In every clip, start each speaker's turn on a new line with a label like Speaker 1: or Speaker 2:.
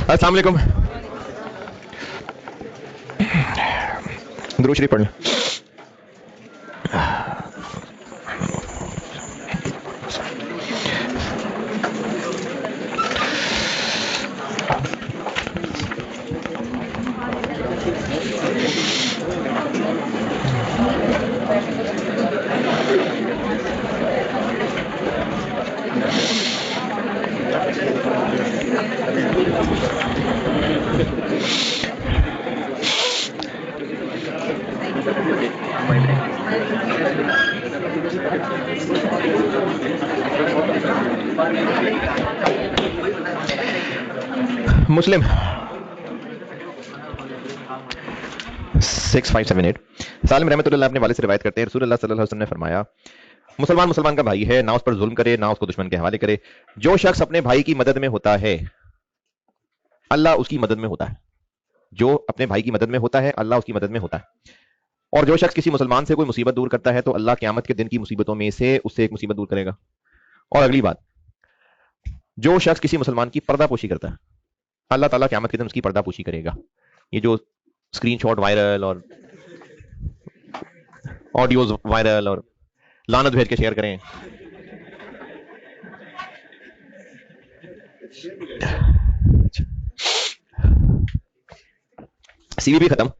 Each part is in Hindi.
Speaker 1: अस्सलाम वालेकुम। दुरूद शरीफ पढ़ लें। मुस्लिम 6578 सालिम रहमतुल्लाह अपने वालिद से रिवायत करते हैं, रसूल अल्लाह सल्लल्लाहु अलैहि वसल्लम ने फरमाया, मुसलमान मुसलमान का भाई है, ना उस पर जुल्म करे ना उसको दुश्मन के हवाले करे। जो शख्स अपने भाई की मदद में होता है अल्लाह उसकी मदद में होता है। जो अपने भाई की मदद में होता है अल्लाह उसकी मदद में होता है। और जो शख्स किसी मुसलमान से कोई मुसीबत दूर करता है तो अल्लाह क़यामत के दिन की मुसीबतों में से उससे एक मुसीबत दूर करेगा। और अगली बात, जो शख्स किसी मुसलमान की पर्दापोशी करता है अल्लाह ताला क़यामत के दिन उसकी पर्दापोशी करेगा। ये जो स्क्रीनशॉट वायरल और ऑडियोज वायरल और लानत भेज के शेयर करें, सीवी भी खत्म।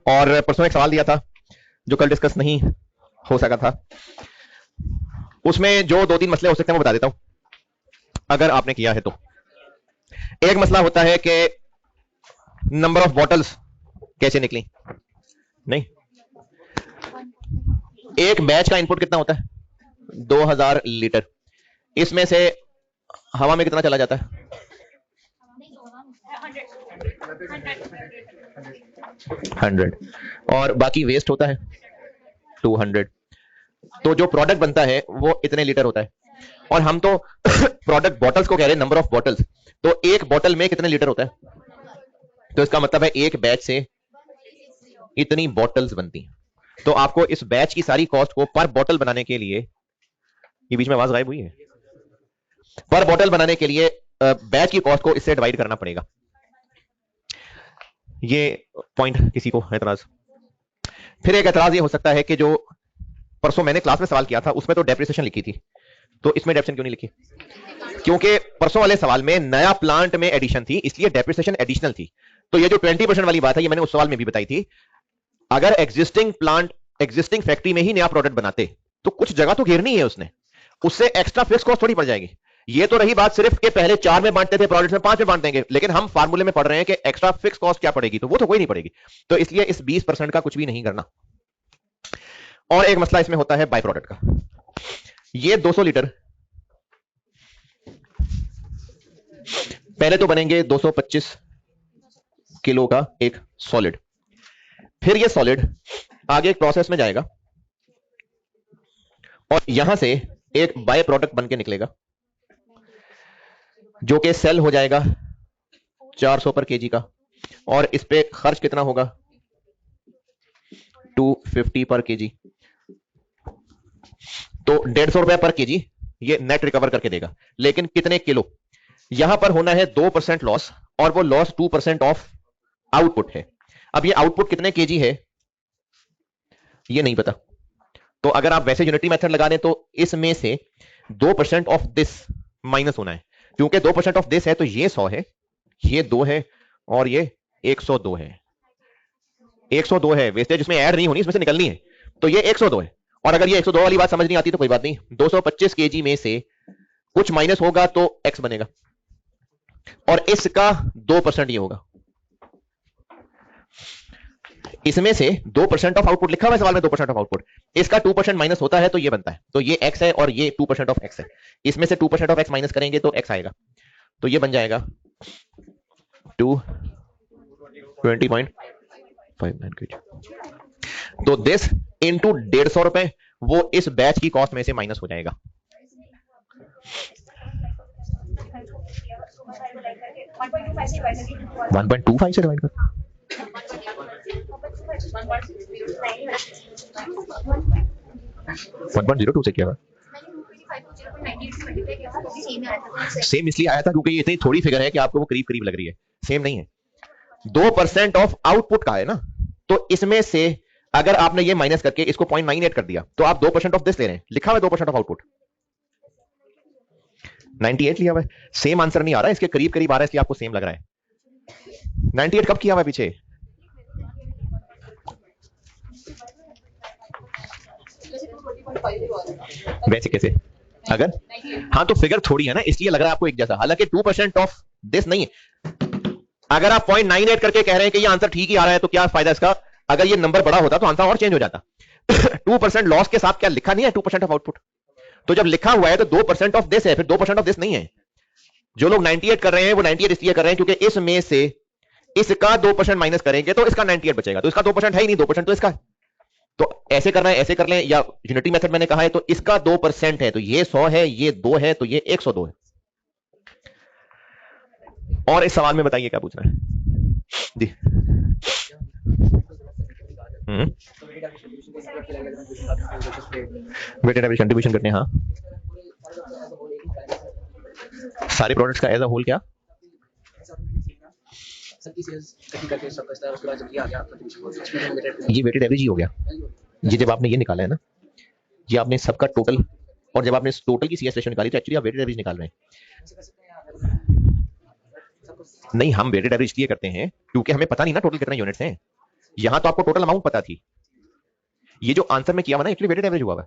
Speaker 1: और परसों एक सवाल दिया था जो कल डिस्कस नहीं हो सका था, उसमें जो दो तीन मसले हो सकते हैं वो बता देता हूं अगर आपने किया है तो। एक मसला होता है कि नंबर ऑफ बॉटल्स कैसे निकली। नहीं, एक बैच का इनपुट कितना होता है? 2000 लीटर। इसमें से हवा में कितना चला जाता है? 100। और बाकी वेस्ट होता है 200। तो जो प्रोडक्ट बनता है वो इतने लीटर होता है। और हम तो प्रोडक्ट बॉटल्स को कह रहे हैं, नंबर ऑफ बॉटल्स। तो एक बॉटल में कितने लीटर होता है? तो इसका मतलब है एक बैच से इतनी बॉटल्स बनती हैं। तो आपको इस बैच की सारी कॉस्ट को पर बॉटल बनाने के लिए, ये बीच में आवाज गायब हुई है, पर बॉटल बनाने के लिए बैच की कॉस्ट को इससे डिवाइड करना पड़ेगा। ये पॉइंट किसी को एतराज? फिर एक एतराज ये हो सकता है कि जो परसों मैंने क्लास में सवाल किया था उसमें तो डेप्रिसिएशन लिखी थी, तो इसमें डेप्रिसिएशन क्यों नहीं लिखी? क्योंकि परसों वाले सवाल में नया प्लांट में एडिशन थी, इसलिए डेप्रिसिएशन एडिशनल थी। तो ये जो 20% वाली बात है ये मैंने उस सवाल में भी बताई थी। अगर एग्जिस्टिंग प्लांट, एग्जिस्टिंग फैक्ट्री में ही नया प्रोडक्ट बनाते तो कुछ जगह तो घेरनी है उसने, उससे एक्स्ट्रा फिक्स कॉस्ट थोड़ी पड़ जाएगी। ये तो रही बात सिर्फ के पहले 4 में बांटते थे, प्रोडक्ट में 5 में बांट देंगे, लेकिन हम फार्मूले में पढ़ रहे हैं कि एक्स्ट्रा फिक्स कॉस्ट क्या पड़ेगी, तो वो तो कोई नहीं पड़ेगी। तो इसलिए इस 20% का कुछ भी नहीं करना। और एक मसला इसमें होता है बाय प्रोडक्ट का। ये 200 लीटर पहले तो बनेंगे 225 किलो का एक सॉलिड। फिर ये सॉलिड आगे एक प्रोसेस में जाएगा और यहां से एक बाय प्रोडक्ट बन के निकलेगा जो कि सेल हो जाएगा 400 पर केजी का। और इस पे खर्च कितना होगा? 250 पर केजी। तो 150 रुपए पर केजी ये नेट रिकवर करके देगा। लेकिन कितने किलो? यहां पर होना है 2% लॉस, और वो लॉस 2% ऑफ आउटपुट है। अब ये आउटपुट कितने केजी है ये नहीं पता। तो अगर आप वैसे यूनिटरी मेथड लगा दें तो इसमें से 2% ऑफ दिस माइनस होना है। क्योंकि 2% ऑफ दिस है तो ये 100 है, ये 2 है और ये 102 है। 102 है, वेस्टेज इसमें ऐड नहीं होनी, इसमें से निकलनी है। तो ये 102 है। और अगर ये 102 वाली बात समझ नहीं आती तो कोई बात नहीं, 225 केजी में से कुछ माइनस होगा तो x बनेगा, और इसका 2% ये होगा। इसमें से 2% ऑफ आउटपुट लिखा हुआ है सवाल में, 2% ऑफ आउटपुट, इसका 2% माइनस होता है तो ये बनता है। तो ये x है और ये 2% ऑफ x है। इसमें से 2% ऑफ x माइनस करेंगे तो x आएगा, तो ये बन जाएगा 220.59 kg। तो दिस इनटू 150 रुपए वो इस बैच की कॉस्ट में से माइनस हो जाएगा। 1.25 से डिवाइड कर 1.02 से किया। सेम इसलिए आया था क्योंकि ये इतनी थोड़ी फिगर है कि आपको वो करीब करीब लग रही है, सेम नहीं है। 2% ऑफ आउटपुट का है ना, तो इसमें से अगर आपने ये माइनस करके इसको 0.98 कर दिया तो आप 2% ऑफ दिस ले रहे हैं, लिखा हुआ है 2% ऑफ आउटपुट, 98 लिया हुआ है। सेम आंसर नहीं आ रहा है, इसके करीब करीब आ रहा है, इसलिए आपको सेम लग रहा है। 98 कब किया हुआ है पीछे? वैसे कैसे? अगर हाँ तो फिगर थोड़ी है ना, इसलिए लग रहा है आपको एक जैसा, हालांकि 2% ऑफ दिस नहीं है। अगर आप 0.98 करके कह रहे हैं कि ये आंसर ठीक ही आ रहा है तो क्या फायदा इसका? अगर ये नंबर बड़ा होता तो आंसर और चेंज हो जाता। 2% लॉस के साथ क्या लिखा नहीं है 2% ऑफ आउटपुट, तो जब लिखा हुआ है तो 2% ऑफ दिस है, फिर 2% ऑफ दिस नहीं है। जो लोग 98 कर रहे हैं वो 98 इसलिए कर रहे हैं क्योंकि इसमें से इसका 2% माइनस करेंगे तो इसका 98 बचेगा, तो इसका 2% है ही नहीं, 2% तो इसका है। तो ऐसे करना है, ऐसे कर लें, या यूनिटी मेथड मैंने कहा है तो इसका 2% है तो ये 100 है, ये 2 है तो ये 102 है। और इस सवाल में बताइए क्या पूछना है जी? वेटेड एवरेज कंट्रीब्यूशन करने, हाँ सारे प्रोडक्ट्स का एज अ होल क्या? ये वेटेड एवरेज ही हो गया। ये जब आपने ये निकाला है ना, ये आपने सबका टोटल, और जब आपने टोटल की सीएस रेशियो निकाली तो एक्चुअली आप वेटेड एवरेज निकाल रहे हैं। नहीं, हम वेटेड एवरेज इसलिए करते हैं क्योंकि हमें पता नहीं ना टोटल कितने यूनिट्स हैं। यहां तो आपको टोटल अमाउंट पता थी। ये जो आंसर में किया हुआ ना एक्चुअली वेटेड एवरेज हुआ है।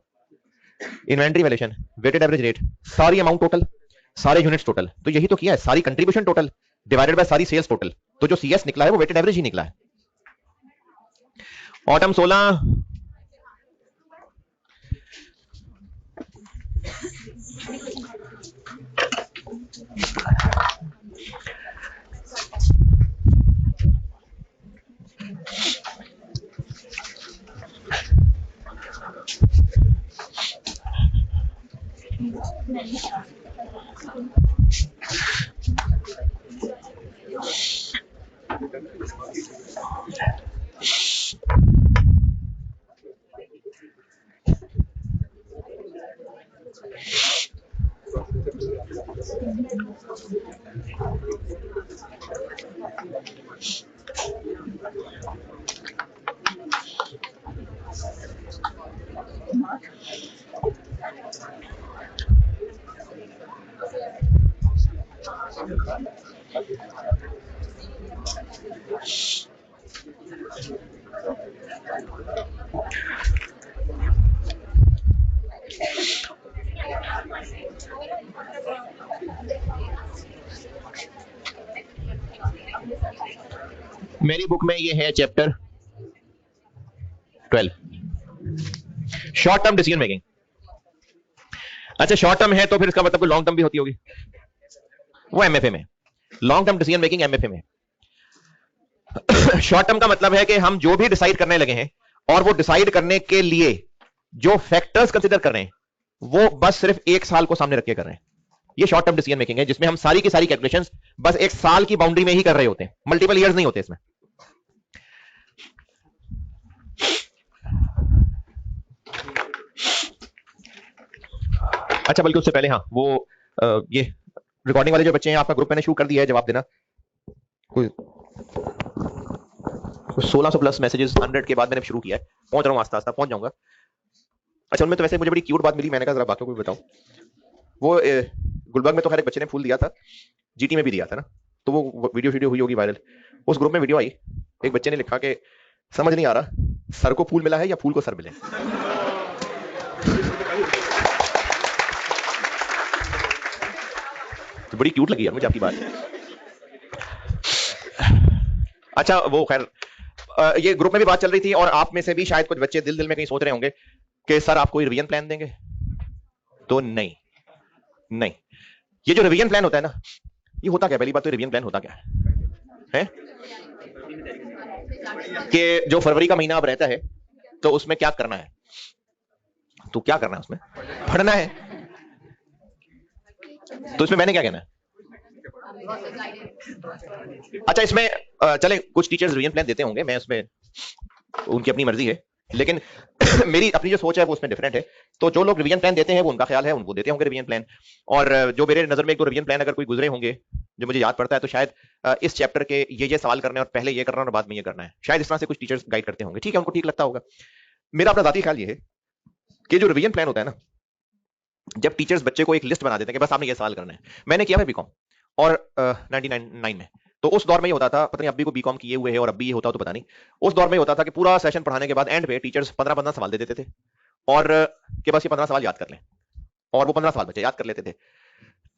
Speaker 1: Inventory valuation, weighted average rate, सारी अमाउंट टोटल, सारे यूनिट्स टोटल, तो यही तो किया है, सारी कंट्रीब्यूशन टोटल डिवाइडेड बाय सारी सेल्स टोटल, तो जो सीएस निकला है वो वेटेड एवरेज ही निकला है। ऑटम 16 मेरी बुक में ये है chapter 12, short term decision making. अच्छा शॉर्ट टर्म है तो फिर इसका मतलब कोई लॉन्ग टर्म भी होती होगी, वो एमएफए में। Long term decision making MFA में। शॉर्ट टर्म का मतलब है कि हम जो भी डिसाइड करने लगे हैं और वो डिसाइड करने के लिए जो फैक्टर्स कंसीडर कर रहे हैं वो बस सिर्फ एक साल को सामने रख के कर रहे हैं। ये शॉर्ट टर्म डिसीजन मेकिंग है जिसमें हम सारी की सारी कैलकुलेशंस बस एक साल की बाउंड्री में ही कर रहे होते हैं, मल्टीपल ईयर्स नहीं होते इसमें। अच्छा बल्कि उससे पहले हाँ वो ये रिकॉर्डिंग वाले जो बच्चे हैं आपका ग्रुप मैंने शुरू कर दिया है, जवाब देना। कोई 1600 प्लस मैसेजेस 100 के बाद मैंने शुरू किया है, पहुंच रहा हूँ, आस्ता आस्ता पहुंच जाऊंगा। अच्छा उनमें तो वैसे मुझे बड़ी क्यूट बात मिली, मैंने कहा जरा बाकियों को भी बताऊं। वो गुलबर्ग में तो खैर एक बच्चे ने फूल दिया था, जीटी में भी दिया था ना, तो वो वीडियो हुई होगी वायरल। उस ग्रुप में वीडियो आई, एक बच्चे ने लिखा कि समझ नहीं आ रहा सर को फूल मिला है या फूल को सर मिले। तो बड़ी क्यूट लगी यार मुझे आपकी बात। अच्छा वो खैर ये ग्रुप में भी बात चल रही थी और आप में से भी शायद कुछ बच्चे दिल में कहीं सोच रहे होंगे कि सर आप कोई रिवीजन प्लान देंगे, तो नहीं, ये जो रिवीजन प्लान होता है ना, ये होता क्या? पहली बात तो रिवीजन प्लान होता क्या है कि जो फरवरी का महीना अब रहता है तो उसमें क्या करना है, तो क्या करना है उसमें पढ़ना है। तो इसमें मैंने क्या कहना है? अच्छा इसमें चले कुछ टीचर्स रिवीजन प्लान देते होंगे, मैं उसमें उनकी अपनी मर्जी है, लेकिन मेरी अपनी जो सोच है वो उसमें डिफरेंट है। तो जो लोग रिवीजन प्लान देते हैं वो उनका ख्याल है, उनको देते होंगे रिवीजन प्लान। और जो मेरे नजर में एक दो रिवीजन प्लान अगर कोई गुजरे होंगे जो मुझे याद पड़ता है, तो शायद इस चैप्टर के ये सवाल करने और पहले ये करना और बाद में ये करना है, शायद इस तरह से कुछ टीचर्स गाइड करते होंगे। ठीक है, उनको ठीक लगता होगा। मेरा अपना जाती ख्याल ये है कि जो रिवीजन प्लान होता है ना, जब टीचर्स बच्चे को एक लिस्ट बना देते हैं कि बस आपने ये सवाल करना है। मैंने किया है बीकॉम और 99 में, तो उस दौर में ये होता था, पता नहीं अभी को बीकॉम किए हुए है और अभी ये होता तो पता नहीं, उस दौर में ये होता था कि पूरा सेशन पढ़ाने के बाद एंड पे टीचर्स 15-15 सवाल दे देते थे और कि बस ये 15 सवाल याद कर लें, और वो 15 सवाल बच्चे याद कर लेते थे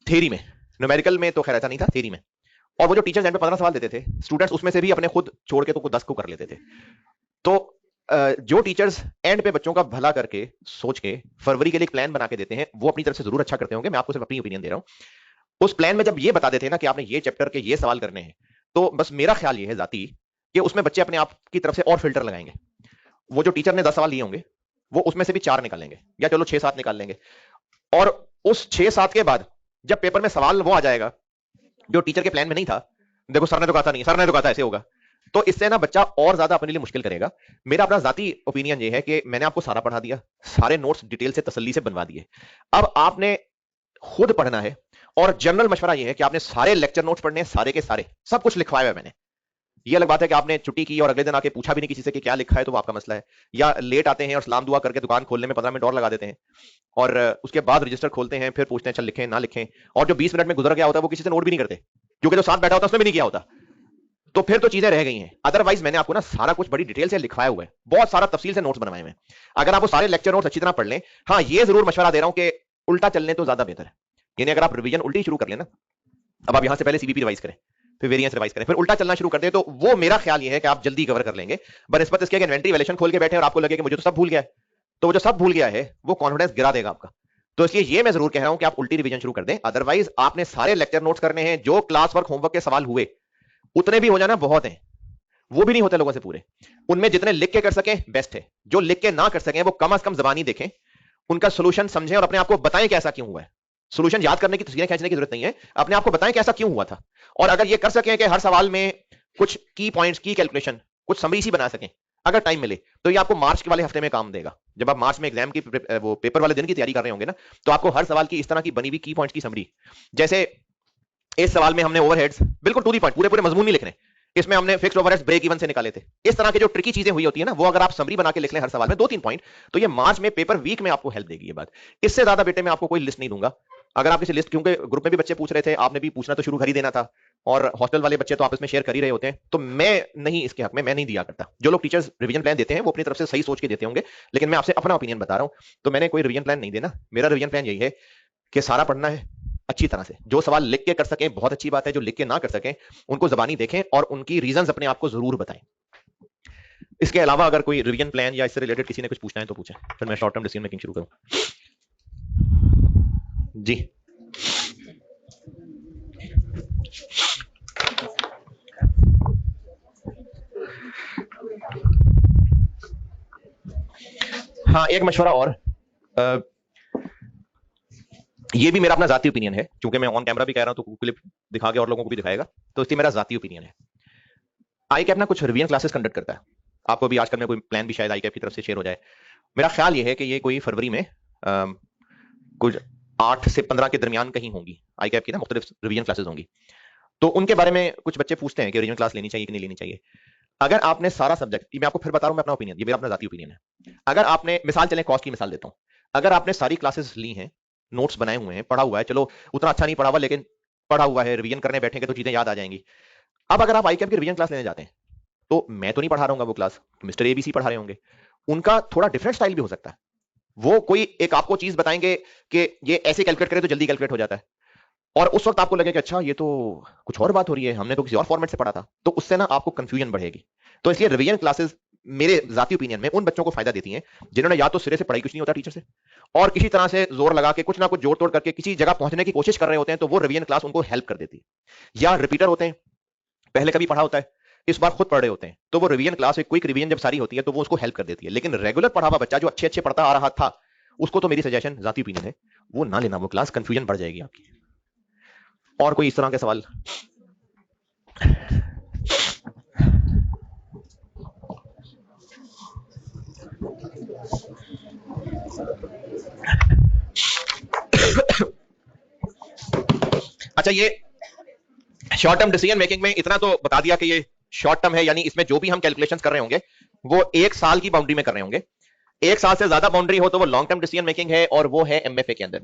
Speaker 1: थ्योरी में। न्यूमेरिकल में तो खैर ऐसा नहीं था, थ्योरी में। और वो जो टीचर्स एंड पे 15 सवाल देते थे, स्टूडेंट्स उसमें से भी अपने खुद छोड़ के तो 10 को कर लेते थे। तो जो टीचर्स एंड पे बच्चों का भला करके सोच के फरवरी के लिए एक प्लान बना के देते हैं, वो अपनी तरफ से जरूर अच्छा करते होंगे, मैं आपको सिर्फ अपनी ओपिनियन दे रहा हूं। उस प्लान में जब ये बता देते हैं ना कि आपने ये चैप्टर के ये सवाल करने हैं, तो बस मेरा ख्याल ये है जाती कि उसमें बच्चे अपने आप की तरफ से और फिल्टर लगाएंगे। वो जो टीचर ने 10 सवाल लिए होंगे, वो उसमें से भी 4 निकालेंगे, या चलो 6-7 निकाल लेंगे। और उस 6-7 के बाद जब पेपर में सवाल वो आ जाएगा जो टीचर के प्लान में नहीं था, देखो सर ने तो कहा था नहीं, सर ने तो कहा था ऐसे होगा, तो इससे ना बच्चा और ज्यादा अपने लिए मुश्किल करेगा। मेरा अपना जाती ओपिनियन ये है कि मैंने आपको सारा पढ़ा दिया, सारे नोट्स डिटेल से तसल्ली से बनवा दिए, अब आपने खुद पढ़ना है। और जनरल मशवरा ये है कि आपने सारे लेक्चर नोट्स पढ़ने हैं, सारे के सारे, सब कुछ लिखवाया है मैंने। ये अलग बात है कि आपने छुट्टी की और अगले दिन आके पूछा भी नहीं किसी से कि क्या लिखा है, तो वो आपका मसला है। या लेट आते हैं और सलाम दुआ करके दुकान खोलने में 15 मिनट और लगा देते हैं, और उसके बाद रजिस्टर खोलते हैं, फिर पूछते हैं चल लिखें ना लिखें, और जो 20 मिनट में गुजर गया होता है वो किसी से नोट भी नहीं करते, क्योंकि जो साथ बैठा होता है उसने भी नहीं किया होता। तो फिर तो चीजें रह गई हैं। अदरवाइज मैंने आपको ना सारा कुछ बड़ी डिटेल से लिखवाया हुआ है, बहुत सारा तफसील से नोट्स बनवाए हैं। अगर आप वो सारे लेक्चर नोट्स अच्छी तरह पढ़ लें, हाँ ये जरूर मशवरा दे रहा हूं कि उल्टा चलने तो ज्यादा बेहतर है। यानी अगर आप रिवीजन उल्टी शुरू कर लेना, अब आप यहां से पहले सीबीपी रिवाइज करें, फिर वेरिएंस रिवाइज करें, फिर उल्टा चलना शुरू कर दें, तो वो मेरा ख्याल ये है कि आप जल्दी कवर कर लेंगे। बनिस्बत इसके इन्वेंटरी वैल्यूएशन खोल के बैठे और आपको लगे कि मुझे तो सब भूल गया है, तो वो जो सब भूल गया है वो कॉन्फिडेंस गिरा देगा आपका। तो इसलिए ये मैं जरूर कह रहा हूं कि आप उल्टी रिवीजन शुरू कर दें। अदरवाइज आपने सारे लेक्चर नोट्स करने हैं, जो क्लास वर्क होमवर्क के सवाल हुए उतने भी हो जाना बहुत है, वो भी नहीं होते लोगों से पूरे। उनमें जितने लिख के कर सकें बेस्ट है, जो लिख के ना कर सकें वो कम से कम जबानी देखें, उनका सोल्यूशन समझें और अपने आप को बताएं कि ऐसा क्यों हुआ है। सोल्यूशन याद करने की, तस्वीरें खींचने की जरूरत नहीं है, अपने आप को बताएं कि ऐसा क्यों हुआ था। और अगर ये कर सकें कि हर सवाल में कुछ की पॉइंट्स की कैलकुलेशन कुछ समरी सी बना सकें, अगर टाइम मिले, तो ये आपको मार्च के वाले हफ्ते में काम देगा। जब आप मार्च में एग्जाम की वो पेपर वाले दिन की तैयारी कर रहे होंगे ना, तो आपको हर सवाल की इस तरह की बनी हुई की पॉइंट्स की समरी, जैसे इस सवाल में हमने ओवरहेड्स बिल्कुल टू दी पॉइंट, पूरे पूरे मजमून नहीं लिखने, इसमें हमने फिक्स्ड ओवरहेड्स ब्रेक इवन से निकाले थे। इस तरह की जो ट्रिकी चीजें हुई होती है ना, वो अगर आप समरी बना के लिख लें हर सवाल में 2-3 पॉइंट, तो ये मार्च में पेपर वीक में आपको हेल्प देगी ये बात। इससे ज्यादा बेटे मैं आपको कोई लिस्ट नहीं दूंगा। अगर आप किसी लिस्ट, क्योंकि ग्रुप में भी बच्चे पूछ रहे थे, आपने भी पूछना तो शुरू कर ही देना था, और हॉस्टल वाले बच्चे तो आपस में शेयर कर ही रहे होते हैं, तो मैं नहीं, इसके हक में मैं नहीं दिया करता। जो लोग टीचर्स रिवीजन प्लान देते हैं वो अपनी तरफ से सही सोच के देते होंगे, लेकिन मैं आपसे अपना ओपिनियन बता रहा हूं, तो मैंने कोई रिवीजन प्लान नहीं देना। मेरा रिवीजन प्लान यही है कि सारा पढ़ना है अच्छी तरह से, जो सवाल लिख के कर सकें बहुत अच्छी बात है, जो लिख के ना कर सकें उनको जबानी देखें और उनकी रीजंस अपने आप को जरूर बताएं। इसके अलावा अगर कोई रिवीजन प्लान या इससे रिलेटेड किसी ने कुछ पूछना है तो पूछें, फिर मैं शॉर्ट टर्म डिसीजन मेकिंग शुरू करूं। जी हाँ, एक मशवरा और, ये भी मेरा अपना जाती ओपिनियन है, क्योंकि मैं ऑन कैमरा भी कह रहा हूं तो क्लिप दिखा के और लोगों को भी दिखाएगा, तो इसलिए मेरा जाती ओपिनियन है। आई कैप ना कुछ रिवीजन क्लासेस कंडक्ट करता है, आपको भी आजकल में कोई प्लान भी शायद आई कैप की तरफ से शेयर हो जाए। मेरा ख्याल ये है कि ये कोई फरवरी में कुछ 8 से 15 के दरमियान कहीं होंगी आई कैप की ना मुख्तलिफ रिवीजन क्लासेस होंगी। तो उनके बारे में कुछ बच्चे पूछते हैं कि रिवीजन क्लास लेनी चाहिए कि नहीं लेनी चाहिए। अगर आपने सारा सब्जेक्ट, मैं आपको फिर बता रहा हूं मैं अपना ओपिनियन, ये मेरा अपना जाती ओपिनियन है। अगर आपने, मिसाल चलें कॉस्ट की मिसाल देता हूं, अगर आपने सारी क्लासेस ली हैं, नोट्स बनाए हुए हैं, पढ़ा हुआ है, चलो उतना अच्छा नहीं पढ़ा हुआ लेकिन पढ़ा हुआ है, रिवीजन करने बैठेंगे तो चीजें याद आ जाएंगी। अब अगर आप आई कैप की रिवीजन क्लास लेने जाते हैं, तो मैं तो नहीं पढ़ा रहा हूँ वो क्लास, मिस्टर एबीसी पढ़ा रहे होंगे, उनका थोड़ा डिफरेंट स्टाइल भी हो सकता है। वो कोई एक आपको चीज बताएंगे कि ये ऐसे कैलकुलेट करे तो जल्दी कैलकुलेट हो जाता है, और उस वक्त आपको लगे कि अच्छा ये तो कुछ और बात हो रही है, हमने तो किसी और फॉर्मेट से पढ़ा था, तो उससे ना आपको कंफ्यूजन बढ़ेगी। तो इसलिए रिवीजन क्लासेस मेरे जाती ओपिनियन में उन बच्चों को फायदा देती हैं जिन्होंने या तो सिरे से पढ़ाई कुछ नहीं होता टीचर से, और किसी तरह से जोर लगा के कुछ ना कुछ जोड़ तोड़ करके किसी जगह पहुंचने की कोशिश कर रहे होते हैं, तो वो रिवीजन क्लास उनको हेल्प कर देती है। या रिपीटर होते हैं, पहले कभी पढ़ा होता है, इस बार खुद पढ़ रहे होते हैं, तो वो रिवीजन क्लास, एक क्विक रिवीजन जब सारी होती है तो वो उसको हेल्प कर देती है। लेकिन रेगुलर पढ़ा हुआ बच्चा जो अच्छे अच्छे पढ़ता आ रहा था, उसको तो मेरी सजेशन, जाती ओपिनियन है, वो ना लेना, वो क्लास कंफ्यूजन बढ़ जाएगी आपकी। और कोई इस तरह के सवाल? अच्छा, ये शॉर्ट टर्म डिसीजन मेकिंग में इतना तो बता दिया कि ये शॉर्ट टर्म है, यानी इसमें जो भी हम कैलकुलेशंस कर रहे होंगे वो 1 साल की बाउंड्री में कर रहे होंगे। 1 साल से ज्यादा बाउंड्री हो तो वो लॉन्ग टर्म डिसीजन मेकिंग है, और वो है एमएफए के अंदर।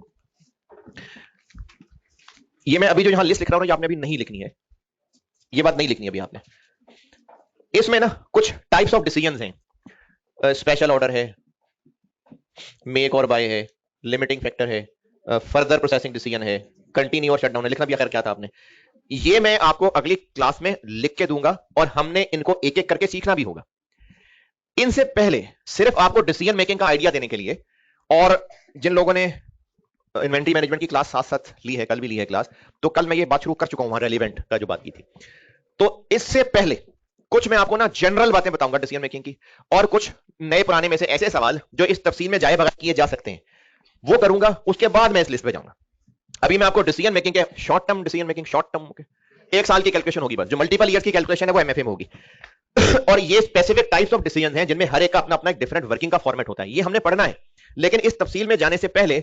Speaker 1: ये मैं अभी जो यहां लिस्ट लिख रहा हूं, ये आपने अभी नहीं लिखनी है, ये बात नहीं लिखनी है अभी आपने। इसमें ना कुछ टाइप्स ऑफ डिसीजंस हैं। स्पेशल ऑर्डर है, मेक और बाय है, लिमिटिंग फैक्टर है, फर्दर प्रोसेसिंग डिसीजन है, कंटिन्यू और शटडाउन है। लिखना भी आखिर क्या था आपने, ये मैं आपको अगली क्लास में लिख के दूंगा, और हमने इनको एक एक करके सीखना भी होगा। इनसे पहले सिर्फ आपको डिसीजन मेकिंग का आइडिया देने के लिए, और जिन लोगों ने इन्वेंटरी मैनेजमेंट की क्लास साथ साथ ली है, कल भी ली है क्लास, तो कल मैं ये बात शुरू कर चुका हूं, रेलिवेंट का जो बात की थी। तो इससे पहले कुछ मैं आपको ना जनरल बातें बताऊंगा डिसीजन मेकिंग की, और कुछ नए पुराने में से ऐसे सवाल जो इस तफसील में जाए बगैर किए जा सकते हैं वो करूंगा। उसके बाद मैं इस लिस्ट पे जाऊंगा। अभी मैं आपको डिसीजन मेकिंग के short term decision making, short term 1 साल की कैलकुलेशन होगी, बस जो मल्टीपल ईयर्स की कैलकुलेशन है वो एमएफए में होगी। और ये स्पेसिफिक टाइप्स ऑफ डिसीजन हैं जिनमें हर एक का अपना अपना एक डिफरेंट वर्किंग का फॉर्मेट होता है, ये हमने पढ़ना है। लेकिन इस तफसील में जाने से पहले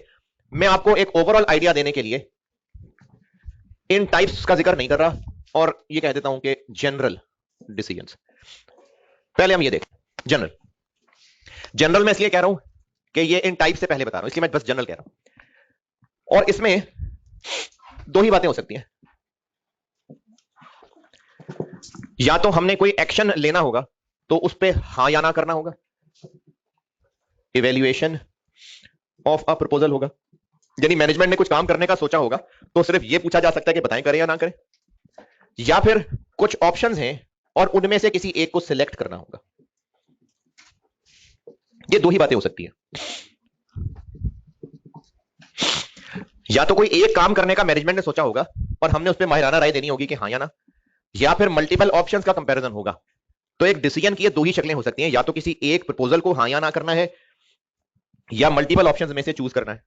Speaker 1: मैं आपको एक ओवरऑल आइडिया देने के लिए इन टाइप्स का जिक्र नहीं कर रहा, और ये कह देता हूं कि जनरल डिसीजंस। पहले हम ये देख जनरल। जनरल में इसलिए कह रहा हूं कि ये इन टाइप से पहले बता रहा हूं, इसलिए मैं बस जनरल कह रहा हूं। और इसमें दो ही बातें हो सकती हैं, या तो हमने कोई एक्शन लेना होगा तो उस पर हां या ना करना होगा, इवेल्युएशन ऑफ अ प्रपोजल होगा, यानी मैनेजमेंट ने कुछ काम करने का सोचा होगा तो सिर्फ यह पूछा जा सकता है कि बताएं करें या ना करें, या फिर कुछ ऑप्शंस हैं और उनमें से किसी एक को सिलेक्ट करना होगा। ये दो ही बातें हो सकती है। या तो कोई एक काम करने का मैनेजमेंट ने सोचा होगा और हमने उस पर माहिराना राय देनी होगी कि हाँ या ना, या फिर मल्टीपल ऑप्शंस का कंपैरिजन होगा। तो एक डिसीजन की ये दो ही शक्लें हो सकती हैं, या तो किसी एक प्रपोजल को हाँ या ना करना है, या मल्टीपल ऑप्शंस में से चूज करना है।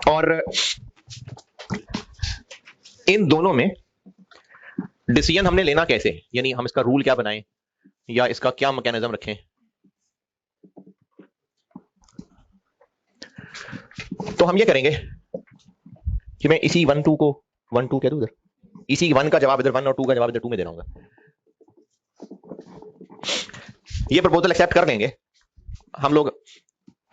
Speaker 1: और इन दोनों में डिसीजन हमने लेना कैसे, यानी हम इसका रूल क्या बनाएं या इसका क्या मैकेनिज्म रखें। तो हम ये करेंगे कि मैं इसी 1 2 को 1 2 कह दूं, इधर इसी 1 का जवाब इधर 1 और 2 का जवाब इधर 2 में दे रहा हूं। ये प्रपोजल एक्सेप्ट कर लेंगे। हम लोग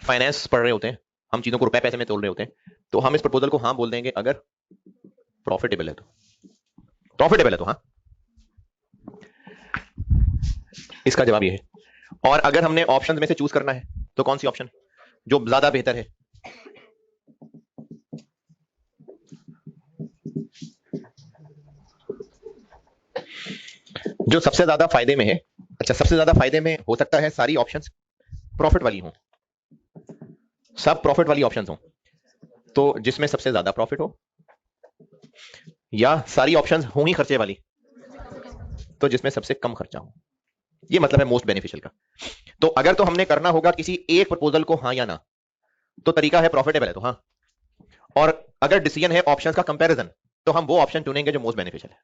Speaker 1: फाइनेंस पढ़ रहे होते हैं, हम चीजों को रुपए पैसे में तोल रहे होते हैं, तो हम इस प्रपोजल को हाँ बोल देंगे अगर प्रॉफिटेबल है तो। प्रॉफिटेबल है तो हाँ, इसका जवाब ये है। और अगर हमने ऑप्शंस में से चूज करना है तो कौन सी ऑप्शन जो ज्यादा बेहतर है, जो सबसे ज्यादा फायदे में है। अच्छा, सबसे ज्यादा फायदे में हो सकता है सारी ऑप्शंस प्रॉफिट वाली हों, सब प्रॉफिट वाली ऑप्शंस हों, तो जिसमें सबसे ज्यादा प्रॉफिट हो, या सारी ऑप्शंस हों ही खर्चे वाली तो जिसमें सबसे कम खर्चा हो। ये मतलब है मोस्ट बेनिफिशियल का। तो अगर तो हमने करना होगा किसी एक प्रपोजल को हाँ या ना, तो तरीका है प्रॉफिटेबल है तो हाँ, और अगर डिसीजन है ऑप्शंस का कंपैरिजन तो हम वो ऑप्शन चुनेंगे जो मोस्ट बेनिफिशियल है।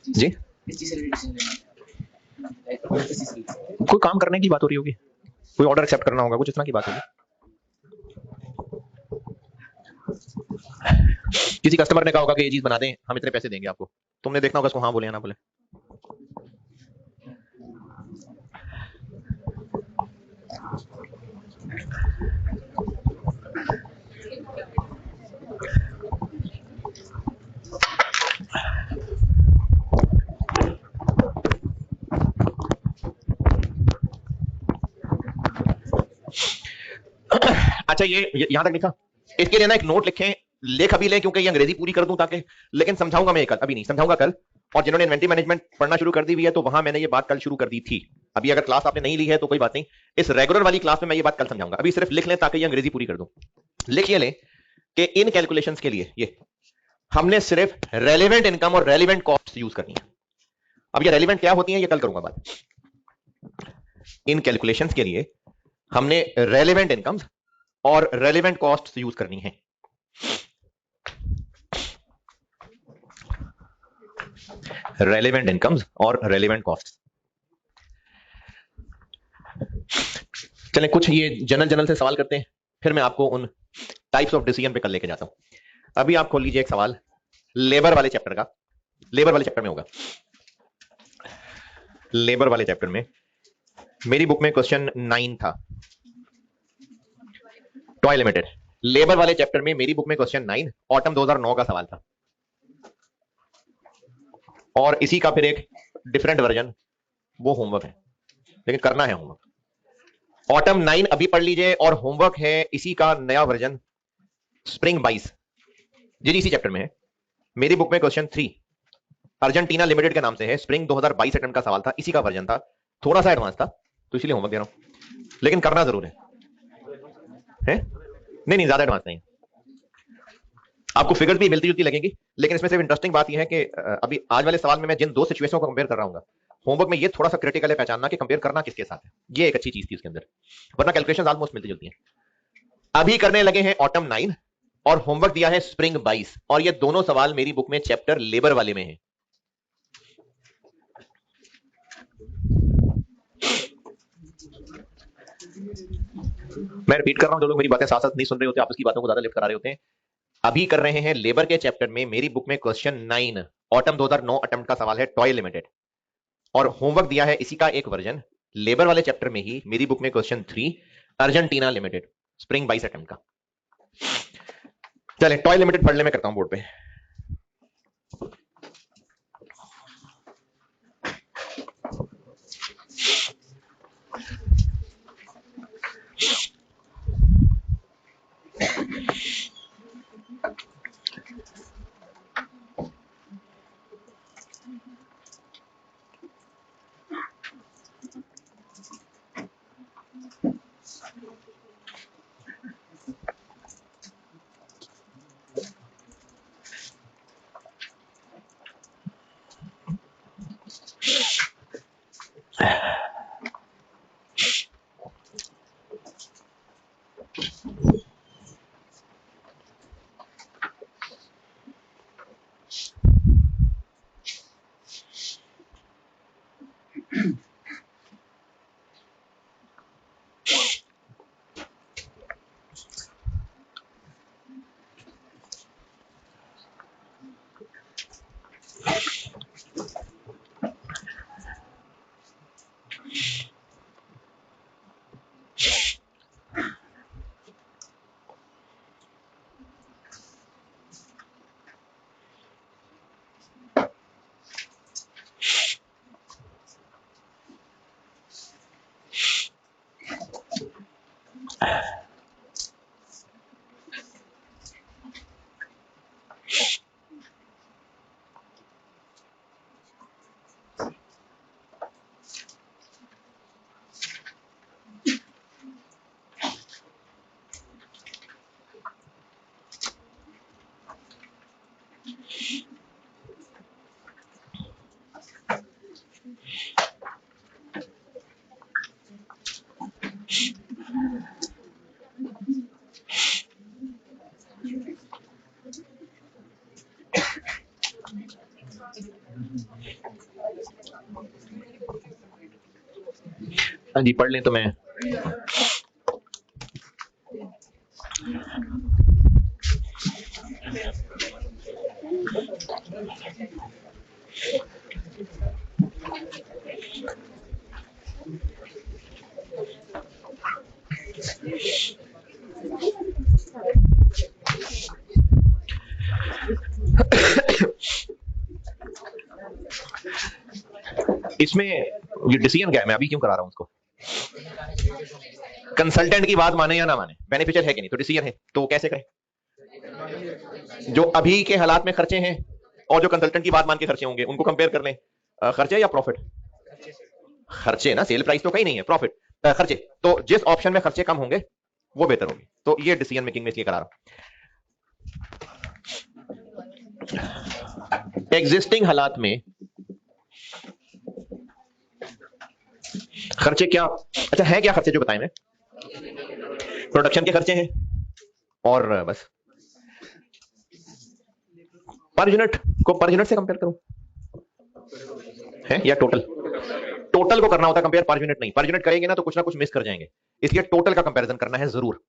Speaker 1: जी, कोई काम करने की बात हो रही होगी, कोई ऑर्डर एक्सेप्ट करना होगा, कुछ इतना की बात होगी। किसी कस्टमर ने कहा होगा कि ये चीज बना दें, हम इतने पैसे देंगे आपको, तुमने देखना होगा उसको हाँ बोले या ना बोले। अच्छा ये यहां तक लिखा, इसके लिए ना एक नोट लिखें, लिख अभी लें क्योंकि ये अंग्रेजी पूरी कर दूं ताकि, लेकिन समझाऊंगा मैं कल, अभी नहीं समझाऊंगा कल। और जिन्होंने इन्वेंटरी मैनेजमेंट पढ़ना शुरू कर दी हुई है तो वहां मैंने ये बात कल शुरू कर दी थी। अभी अगर क्लास आपने नहीं ली है तो कोई बात नहीं, इस रेगुलर वाली क्लास में मैं ये बात कल समझाऊंगा। अभी सिर्फ लिख लें ताकि ये अंग्रेजी पूरी कर दूं। लिखिए लें कि इन कैलकुलेशंस के लिए ये हमने सिर्फ रेलेवेंट इनकम और रेलेवेंट कॉस्ट यूज करनी है। अब ये रेलेवेंट क्या होती है ये कल करूंगा बात। इन कैलकुलेशंस के लिए हमने रेलेवेंट इनकम और रेलेवेंट कॉस्ट यूज करनी है। रेलेवेंट इनकम्स और रेलेवेंट कॉस्ट। चलें कुछ ये जनरल से सवाल करते हैं, फिर मैं आपको उन टाइप्स ऑफ डिसीजन पे कल लेके जाता हूं। अभी आप खोल लीजिए एक सवाल लेबर वाले चैप्टर का, लेबर वाले चैप्टर में होगा। लेबर वाले चैप्टर में मेरी बुक में क्वेश्चन 9 था, टॉय लिमिटेड। लेबर वाले चैप्टर में मेरी बुक में क्वेश्चन 9 ऑटम 2009 का सवाल था, और इसी का फिर एक डिफरेंट वर्जन वो होमवर्क है, लेकिन करना है होमवर्क। ऑटम 9 अभी पढ़ लीजिए, और होमवर्क है इसी का नया वर्जन स्प्रिंग 22, जी इसी चैप्टर में है। मेरी बुक में क्वेश्चन 3 अर्जेंटीना लिमिटेड के नाम से है, स्प्रिंग 2022 अटेम्प्ट का सवाल था, इसी का वर्जन था, थोड़ा सा एडवांस था तो इसलिए होमवर्क दे रहा हूं, लेकिन करना जरूर है? नहीं ज्यादा एडवांस नहीं, आपको फिगर्स भी मिलती जुलती लगेंगी, लेकिन इसमें सिर्फ इंटरेस्टिंग बात यह है कि अभी आज वाले सवाल में मैं जिन दो सिचुएशनों को कंपेयर कर रहा हूं, होमवर्क में ये थोड़ा सा क्रिटिकल है पहचानना कि कंपेयर करना किसके साथ है। ये एक अच्छी चीज थी उसके अंदर, वरना कैलकुलेशंस ऑलमोस्ट मिलती जुलती हैं। अभी करने लगे हैं ऑटम 9 और होमवर्क दिया है स्प्रिंग 22, और ये दोनों सवाल मेरी बुक में चैप्टर लेबर वाले में है। मैं रिपीट कर रहा हूं, जो लोग मेरी बातें साथ साथ नहीं सुन रहे होते, आप उसकी बातों को ज्यादा लिफ्ट करा रहे होते हैं। अभी कर रहे हैं लेबर के चैप्टर में मेरी बुक में क्वेश्चन 9 ऑटम 2009 अटेम्प्ट का सवाल है, टॉय लिमिटेड, और होमवर्क दिया है इसी का एक वर्जन लेबर वाले चैप्टर में ही मेरी बुक में question 3 Argentina limited spring 22 attempt का। चले टॉय लिमिटेड पढ़ ले, मैं करता हूं बोर्ड पे। हाँ जी पढ़ लें तो मैं इसमें ये डिसीजन क्या है, मैं अभी क्यों करा रहा हूं उसको। कंसल्टेंट की बात माने या ना माने, बेनिफिशियल है कि नहीं, तो डिसीजन है, तो कैसे करें? जो अभी के हालात में खर्चे हैं और जो कंसल्टेंट की बात मान के खर्चे होंगे उनको कंपेयर कर लें। खर्चे या प्रॉफिट? खर्चे ना, सेल प्राइस तो कहीं नहीं है, प्रॉफिट खर्चे। तो जिस ऑप्शन में खर्चे कम होंगे वो बेहतर होगी, तो ये डिसीजन मेकिंग में इसलिए करा रहा हूं। एग्जिस्टिंग हालात में खर्चे क्या, अच्छा है क्या खर्चे जो बताए मैं? प्रोडक्शन के खर्चे हैं और बस पर यूनिट को पर यूनिट से कंपेयर करूं है या टोटल? टोटल को करना होता है कंपेयर, पर यूनिट नहीं। पर यूनिट करेंगे ना तो कुछ ना कुछ मिस कर जाएंगे, इसलिए टोटल का कंपैरिजन करना है जरूर।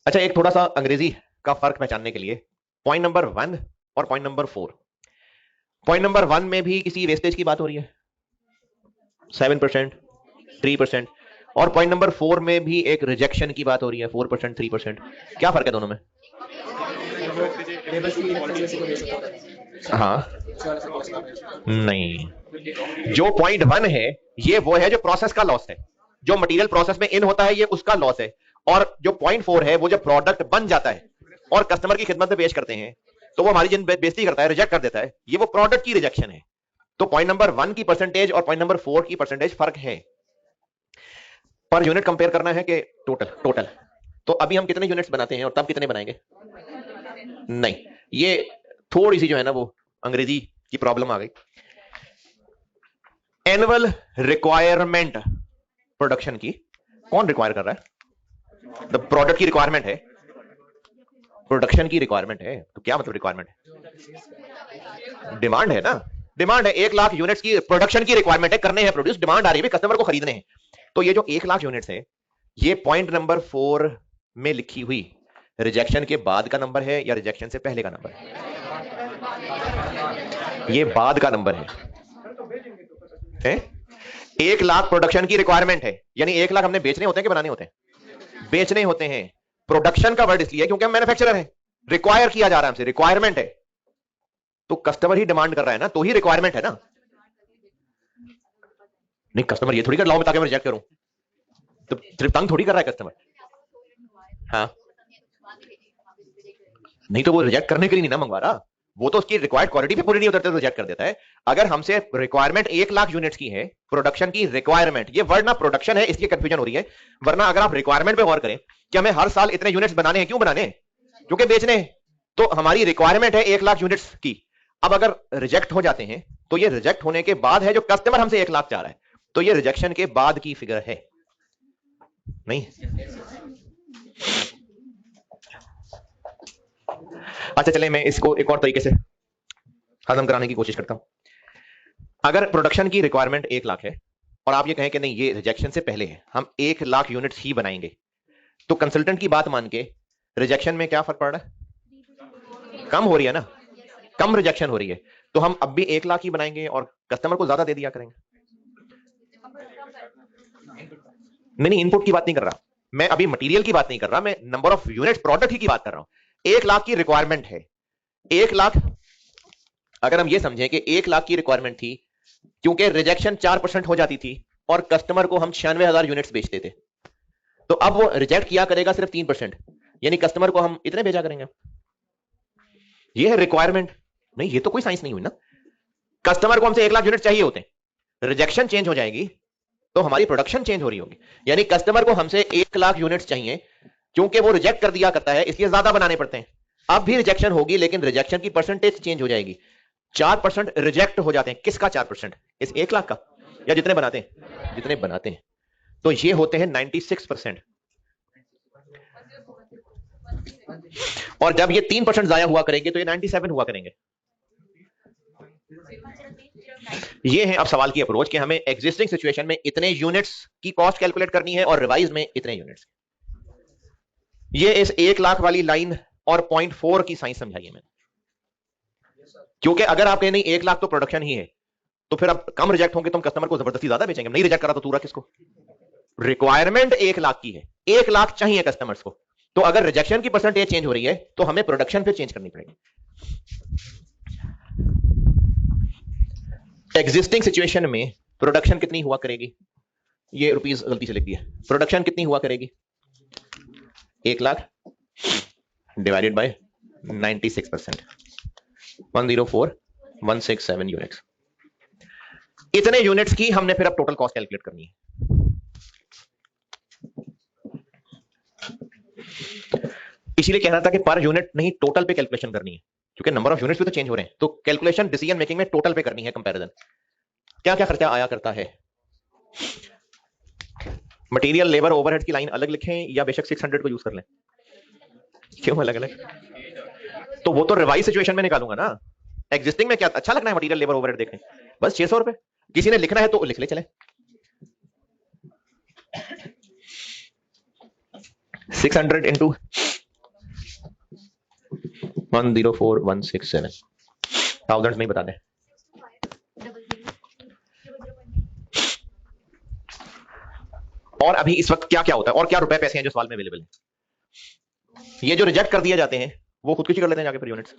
Speaker 1: अच्छा, एक थोड़ा सा अंग्रेजी का फर्क पहचानने के लिए, पॉइंट नंबर 1 और पॉइंट नंबर 4। पॉइंट नंबर 1 में भी किसी वेस्टेज की बात हो रही है, 7%, 3%, और पॉइंट नंबर 4 में भी एक रिजेक्शन की बात हो रही है, 4%, 3%। क्या फर्क है दोनों में? हाँ नहीं, जो पॉइंट 1 है ये वो है जो प्रोसेस का लॉस है, जो मटेरियल प्रोसेस में इन होता है ये उसका लॉस है। और जो पॉइंट 4 है वो जब प्रोडक्ट बन जाता है और कस्टमर की खिदमत में पेश करते हैं तो वो हमारी जिन बेइज्जती करता है, रिजेक्ट कर देता है, ये वो प्रोडक्ट की रिजेक्शन है। तो पॉइंट नंबर 1 की परसेंटेज और पॉइंट नंबर 4 की परसेंटेज फर्क है। पर यूनिट कंपेयर करना है कि टोटल? टोटल। तो अभी हम कितने यूनिट्स बनाते हैं और तब कितने बनाएंगे? नहीं, ये थोड़ी सी जो है ना वो अंग्रेजी की प्रॉब्लम आ गई। एनुअल रिक्वायरमेंट प्रोडक्शन की कौन रिक्वायर कर रहा है? द प्रोडक्ट की रिक्वायरमेंट है, प्रोडक्शन की रिक्वायरमेंट है। तो क्या मतलब रिक्वायरमेंट है? डिमांड है ना, डिमांड है। 1 लाख यूनिट्स की प्रोडक्शन की रिक्वायरमेंट है, करने हैं प्रोड्यूस, डिमांड आ रही है, कस्टमर को खरीदने हैं। तो ये जो 1 लाख यूनिट्स है ये पॉइंट नंबर 4 में लिखी हुई रिजेक्शन के बाद का नंबर है या रिजेक्शन से पहले का नंबर है? ये बाद का नंबर है। 1 लाख प्रोडक्शन की रिक्वायरमेंट है, यानी 1 लाख हमने बेचने होते हैं कि बनाने होते हैं? बेचने होते हैं। प्रोडक्शन का वर्ड इसलिए क्योंकि हम मैन्युफैक्चरर हैं, रिक्वायर किया जा रहा है हमसे, रिक्वायरमेंट है। तो कस्टमर ही डिमांड कर रहा है ना, तो ही रिक्वायरमेंट है ना। नहीं, कस्टमर ये थोड़ी कर लाओ बता के मैं रिजेक्ट करूं, तो सिर्फ तंग थोड़ी कर रहा है कस्टमर। हाँ नहीं, तो वो रिजेक्ट करने के लिए नहीं ना मंगवा रहा, वो तो उसकी रिक्वायर्ड क्वालिटी पे पूरी नहीं उतरते तो रिजेक्ट कर देता है। अगर हमसे रिक्वायरमेंट 1 लाख यूनिट्स की है, प्रोडक्शन की रिक्वायरमेंट, ये वर्ड ना प्रोडक्शन है इसलिए कंफ्यूजन हो रही है, वरना अगर आप रिक्वायरमेंट पे गौर करें कि हमें हर साल इतने यूनिट्स बनाने हैं, क्यों बनाने? क्योंकि बेचने हैं। तो हमारी रिक्वायरमेंट है 1 लाख यूनिट्स की। अब अगर रिजेक्ट हो जाते हैं तो ये रिजेक्ट होने के बाद है, जो कस्टमर हमसे 1 लाख चाह रहा है, तो ये रिजेक्शन के बाद की फिगर है। नहीं, अच्छा चले मैं इसको एक और तरीके से हजम कराने की कोशिश करता हूं। अगर प्रोडक्शन की रिक्वायरमेंट 1 लाख है और आप ये कहें कि नहीं ये रिजेक्शन से पहले है, हम 1 लाख यूनिट्स ही बनाएंगे, तो कंसल्टेंट की बात मान के रिजेक्शन में क्या फर्क पड़ रहा है? कम हो रही है ना, कम रिजेक्शन हो रही है। तो हम अब भी 1 लाख ही बनाएंगे और कस्टमर को ज्यादा दे दिया करेंगे। नहीं, इनपुट की बात नहीं कर रहा मैं, अभी मटेरियल की बात नहीं कर रहा मैं, नंबर ऑफ यूनिट्स प्रोडक्ट ही की बात कर रहा हूं। 1 लाख की रिक्वायरमेंट है, 1 लाख, अगर हम ये समझें कि 1 लाख की रिक्वायरमेंट थी, क्योंकि रिजेक्शन 4% हो जाती थी और कस्टमर को हम 96,000 यूनिट्स बेचते थे, तो अब वो रिजेक्ट किया करेगा सिर्फ 3%, यानी कस्टमर को हम इतने भेजा करेंगे। ये है रिक्वायरमेंट। नहीं, ये तो कोई साइंस नहीं हुई ना, कस्टमर को हमसे 1 लाख यूनिट चाहिए होते हैं, रिजेक्शन चेंज हो जाएगी तो हमारी प्रोडक्शन चेंज हो रही होगी, यानी कस्टमर को हमसे 1 लाख यूनिट्स चाहिए, क्योंकि वो रिजेक्ट कर दिया करता है इसलिए ज्यादा बनाने पड़ते हैं। अब भी रिजेक्शन होगी लेकिन रिजेक्शन की परसेंटेज चेंज हो जाएगी, 4% रिजेक्ट हो जाते हैं। किसका 4%? इस 1 लाख का, या जितने बनाते हैं? जितने बनाते हैं। तो ये होते हैं 96%। और जब ये 3% जाया हुआ करेंगे तो ये 97 हुआ करेंगे। ये है अब सवाल की अप्रोच कि हमें एग्जिस्टिंग सिचुएशन में इतने यूनिट्स की कॉस्ट कैलकुलेट करनी है और रिवाइज में इतने यूनिट्स। ये इस 1 लाख वाली लाइन और 0.4 की साइंस समझाई है मैंने, क्योंकि अगर आप कहें नहीं 1 लाख तो प्रोडक्शन ही है, तो फिर अब कम रिजेक्ट होंगे तो हम कस्टमर को जबरदस्ती ज्यादा बेचेंगे। नहीं रिजेक्ट करा तो तू रख किसको? रिक्वायरमेंट 1 लाख की है, 1 लाख चाहिए कस्टमर्स को, तो अगर रिजेक्शन की परसेंटेज चेंज हो रही है तो हमें प्रोडक्शन फिर चेंज करनी पड़ेगी। एग्जिस्टिंग सिचुएशन में प्रोडक्शन कितनी हुआ करेगी? ये रुपीस गलती से लिख दिया। प्रोडक्शन कितनी हुआ करेगी? 1 लाख डिवाइडेड बाय 96%, 104,167 यूनिट्स। इतने यूनिट्स की हमने फिर अब टोटल कॉस्ट कैलकुलेट करनी है। इसीलिए कह रहा था कि पर यूनिट नहीं, टोटल पे कैलकुलेशन करनी है, क्योंकि नंबर ऑफ यूनिट्स भी तो चेंज हो रहे हैं। तो कैलकुलेशन डिसीजन मेकिंग में टोटल पे करनी है कंपैरिजन। क्या क्या खर्चा आया करता है? मटेरियल, लेबर, ओवरहेड की लाइन अलग लिखें या बेशक 600 को यूज कर लें? क्यों अलग अलग? तो वो तो रिवाइज सिचुएशन में निकालूंगा ना। एग्जिस्टिंग में क्या अच्छा लगना है मटेरियल, लेबर, ओवरहेड देखने, बस 600 रुपए। किसी ने लिखना है तो लिख ले चले। 600 इंटू 104,167 थाउजेंड में बता दें। और अभी इस वक्त क्या क्या होता है और क्या रुपए पैसे हैं जो सवाल में अवेलेबल हैं? ये जो रिजेक्ट कर दिए जाते हैं वो खुदकुशी कर लेते हैं जाके फिर यूनिट्स,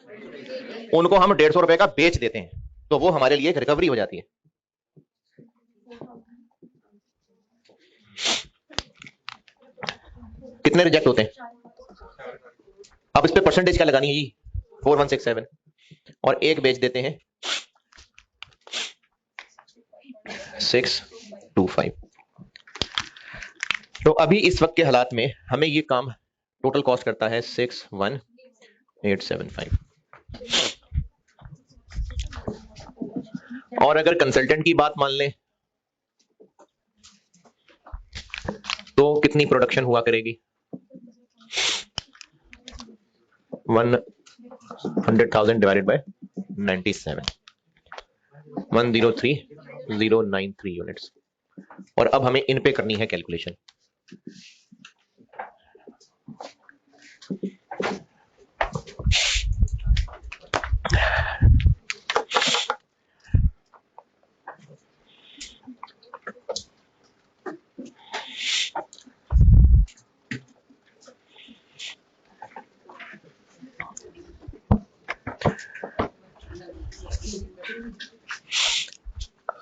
Speaker 1: उनको हम 150 रुपए का बेच देते हैं, तो वो हमारे लिए एक रिकवरी हो जाती है। कितने रिजेक्ट होते हैं? अब इस पे परसेंटेज क्या लगानी है जी? 4167 और एक बेच देते हैं 625। तो अभी इस वक्त के हालात में हमें ये काम टोटल कॉस्ट करता है 61,875। और अगर कंसल्टेंट की बात मान लें तो कितनी प्रोडक्शन हुआ करेगी? 100,000 डिवाइडेड बाय 97, 103,093 यूनिट्स। और अब हमें इन पे करनी है कैलकुलेशन।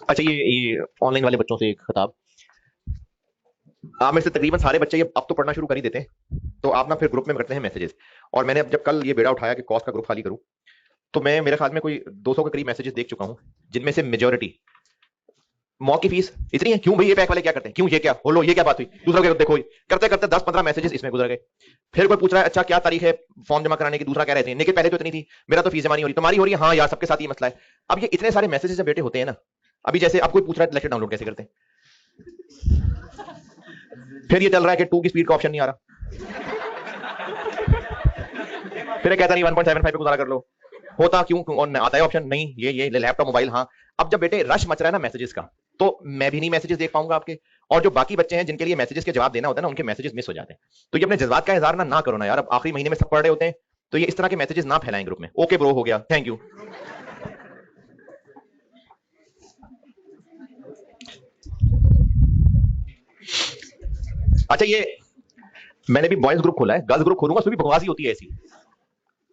Speaker 1: अच्छा, ये ऑनलाइन वाले बच्चों से एक खिताब। आप में से तकरीबन सारे बच्चे ये अब तो पढ़ना शुरू कर ही देते हैं, तो आप ना फिर ग्रुप में करते हैं मैसेजेस। और मैंने अब जब कल ये बेड़ा उठाया कि कॉस्ट का ग्रुप खाली करूं, तो मैं मेरे ख्याल में कोई 200 के करीब मैसेजेस देख चुका हूं, जिनमें से मेजॉरिटी मॉक की फीस इतनी है, क्यों भाई ये पैक वाले क्या करते हैं, क्यों ये क्या बोलो, ये क्या बात हुई, दूसरा क्या देखो, करते करते 10-15 मैसेजेस इसमें गुजर गए। फिर कोई पूछ रहा है अच्छा क्या तारीख है फॉर्म जमा कराने की, दूसरा कह रहे थे निखिल पहले तो इतनी थी, मेरा तो फीस जमा नहीं हो रही, तुम्हारी हो रही है, हाँ यार सबके साथ ये मसला है। अब ये इतने सारे मैसेजेस जब बेटे होते हैं ना, अभी जैसे अब कोई पूछ रहा है लेक्चर डाउनलोड कैसे करते हैं, फिर ये चल रहा है कि 2 की स्पीड का ऑप्शन नहीं आ रहा, फिर कहता नहीं 1.75 पे गुजारा कर लो, होता क्यों और आता है ऑप्शन नहीं, ये लैपटॉप मोबाइल। हाँ, अब जब बेटे रश मच रहा है ना मैसेजेस का, तो मैं भी नहीं मैसेजेस देख पाऊंगा आपके, और जो बाकी बच्चे हैं जिनके लिए मैसेजेस के जवाब देना होता है ना, उनके मैसेजेस मिस हो जाते हैं। तो ये अपने जज्बात का इजहार ना करो ना यार, अब आखिरी महीने में सब पढ़ रहे होते हैं, तो ये इस तरह के मैसेजेस ना फैलाएं ग्रुप में। ओके ब्रो, हो गया, थैंक यू। अच्छा, ये मैंने भी बॉयज ग्रुप खोला है, गर्ल्स ग्रुप खोलूंगा, उसमें भी बकवास ही होती है ऐसी,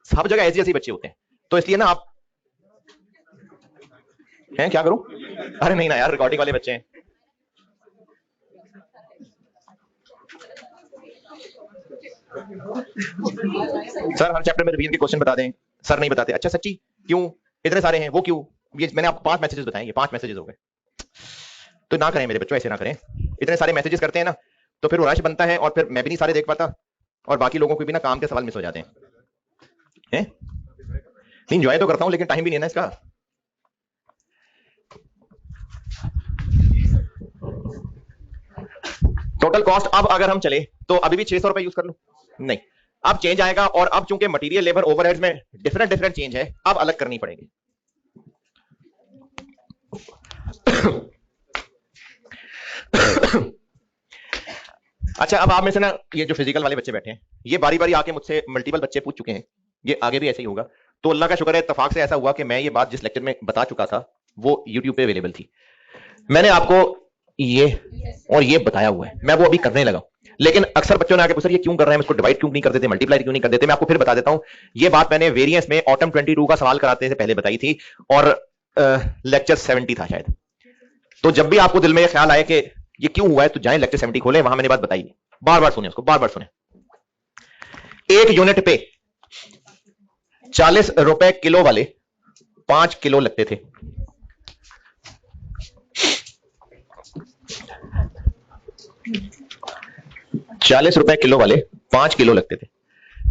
Speaker 1: सब जगह ऐसे बच्चे होते हैं, तो इसलिए ना आप हैं क्या करूं? अरे नहीं ना यार, रिकॉर्डिंग वाले बच्चे हैं। सर हर चैप्टर में रिवीजन के क्वेश्चन बता दें। सर नहीं बताते। अच्छा सच्ची क्यों? इतने सारे हैं, वो क्यों? ये मैंने आपको 5 मैसेजेस बताए, ये 5 मैसेजेस हो गए। तो ना करें मेरे बच्चों, ऐसे ना करें, इतने सारे मैसेजेस करते हैं ना, तो फिर वो रश बनता है और फिर मैं भी नहीं सारे देख पाता, और बाकी लोगों को भी ना काम के सवाल मिस हो जाते हैं। नहीं, एंजॉय तो करता हूं लेकिन टाइम भी नहीं है ना इसका। टोटल कॉस्ट अब अगर हम चले तो अभी भी 600 रुपए यूज कर लूं? नहीं, अब चेंज आएगा, और अब चूंकि मटेरियल, लेबर, ओवरहेड्स में डिफरेंट चेंज है, अब अलग करनी पड़ेगी। अच्छा, अब आप में से ना ये जो फिजिकल वाले बच्चे बैठे हैं, ये बारी बारी आके मुझसे मल्टीपल बच्चे पूछ चुके हैं, ये आगे भी ऐसे ही होगा। तो अल्लाह का शुक्र है, इत्तेफाक से ऐसा हुआ कि मैं ये बात जिस लेक्चर में बता चुका था वो यूट्यूब पे अवेलेबल थी, मैंने आपको ये और ये बताया हुआ है, मैं वो अभी करने लगा। लेकिन अक्सर बच्चों ने आके पूछा ये क्यों कर रहे हैं, इसको डिवाइड क्यों नहीं कर देते, मल्टीप्लाई क्यों नहीं कर देते। मैं आपको फिर बता देता हूं, ये बात मैंने वेरिएंस में ऑटम 22 का सवाल कराते से पहले बताई थी, और लेक्चर 70 था शायद। तो जब भी आपको दिल में ये ख्याल आए कि ये क्यों हुआ है तो जाएं लेक्चर 70 खोले, वहां मैंने बात बताई, बार बार सुने उसको, बार बार सुने। एक यूनिट पे 40 रुपए किलो वाले 5 किलो लगते थे। ₹40 किलो वाले 5 किलो लगते थे।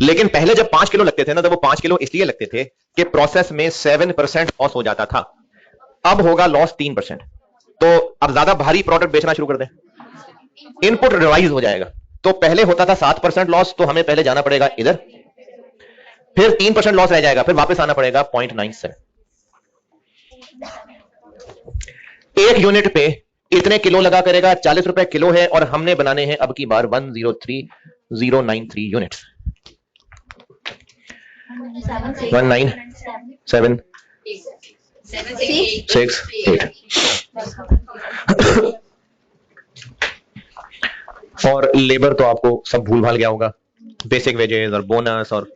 Speaker 1: लेकिन पहले जब 5 किलो लगते थे ना, तो वो 5 किलो इसलिए लगते थे कि प्रोसेस में 7% लॉस हो जाता था। अब होगा लॉस 3%। तो अब ज्यादा भारी प्रोडक्ट बेचना शुरू कर दें, इनपुट रिवाइज हो जाएगा। तो पहले होता था 7% लॉस, तो हमें पहले जाना पड़ेगा इधर, फिर 3% लॉस रह जाएगा, फिर वापस आना पड़ेगा 0.97। एक यूनिट पे इतने किलो लगा करेगा, 40 रुपए किलो है, और हमने बनाने हैं अब की बार 103093 यूनिट्स। 19768 और लेबर तो आपको सब भूल भाल गया होगा, बेसिक वेजेस और बोनस और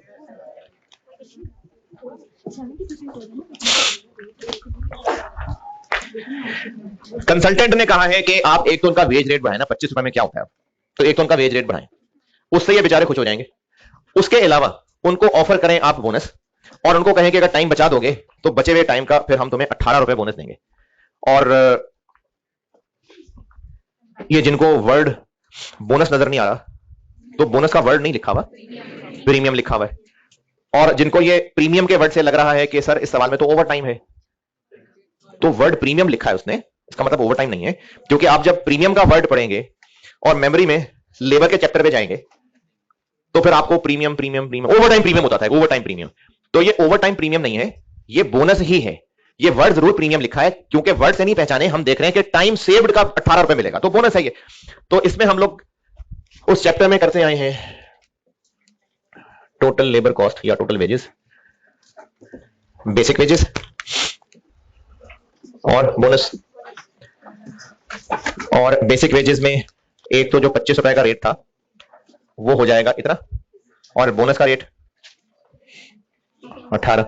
Speaker 1: कंसल्टेंट ने कहा है कि आप एक तो उनका वेज रेट बढ़ाएं ना, 25 रुपए में क्या होता है, तो एक तो उनका वेज रेट बढ़ाएं, उससे ये बेचारे खुश हो जाएंगे। उसके अलावा उनको ऑफर करें आप बोनस, और उनको कहें कि अगर टाइम बचा दोगे तो बचे हुए टाइम का फिर हम तुम्हें 18 रुपए बोनस देंगे। और ये जिनको वर्ड बोनस नजर नहीं आ रहा, तो बोनस का वर्ड नहीं लिखा हुआ, प्रीमियम लिखा हुआ है। और जिनको ये प्रीमियम के वर्ड से लग रहा है कि सर इस सवाल में तो ओवर टाइम है, तो वर्ड प्रीमियम लिखा है उसने, इसका मतलब ओवर टाइम नहीं है। क्योंकि आप जब प्रीमियम का वर्ड पढ़ेंगे और मेमोरी में लेबर के चैप्टर पे जाएंगे, तो फिर आपको premium premium premium over time premium होता था, ओवर टाइम प्रीमियम। तो ये ओवर टाइम प्रीमियम नहीं है, ये बोनस ही है। ये वर्ड जरूर प्रीमियम लिखा है, क्योंकि वर्ड से नहीं पहचाने, हम देख रहे हैं कि टाइम सेव्ड का 18 रुपए मिलेगा, तो बोनस है ये। तो इसमें हम लोग उस चैप्टर में करते आए हैं टोटल लेबर कॉस्ट या टोटल वेजेस, बेसिक वेजेस और बोनस। और बेसिक वेजेस में एक तो जो 25 रुपए का रेट था वो हो जाएगा इतना, और बोनस का रेट 18।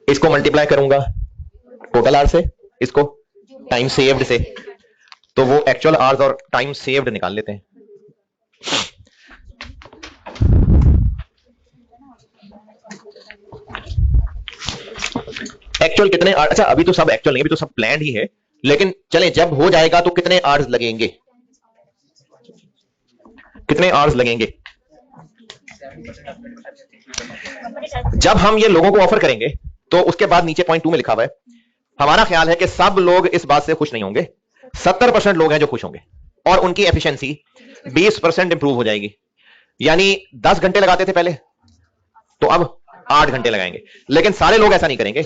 Speaker 1: इसको मल्टीप्लाई करूंगा टोटल आवर से, इसको टाइम सेव्ड से, तो वो एक्चुअल आवर्स और टाइम सेव्ड निकाल लेते हैं। एक्चुअल कितने, अच्छा अभी तो सब एक्चुअल नहीं, अभी तो सब प्लान्ड ही है, लेकिन चलें जब हो जाएगा तो कितने आवर्स लगेंगे, कितने आवर्स लगेंगे। जब हम ये लोगों को ऑफर करेंगे तो उसके बाद नीचे पॉइंट 2 में लिखा हुआ है, हमारा ख्याल है कि सब लोग इस बात से खुश नहीं होंगे, 70% लोग हैं जो खुश होंगे, और उनकी एफिशिएंसी 20% इंप्रूव हो जाएगी। यानी 10 घंटे लगाते थे पहले, तो अब 8 घंटे लगाएंगे। लेकिन सारे लोग ऐसा नहीं करेंगे,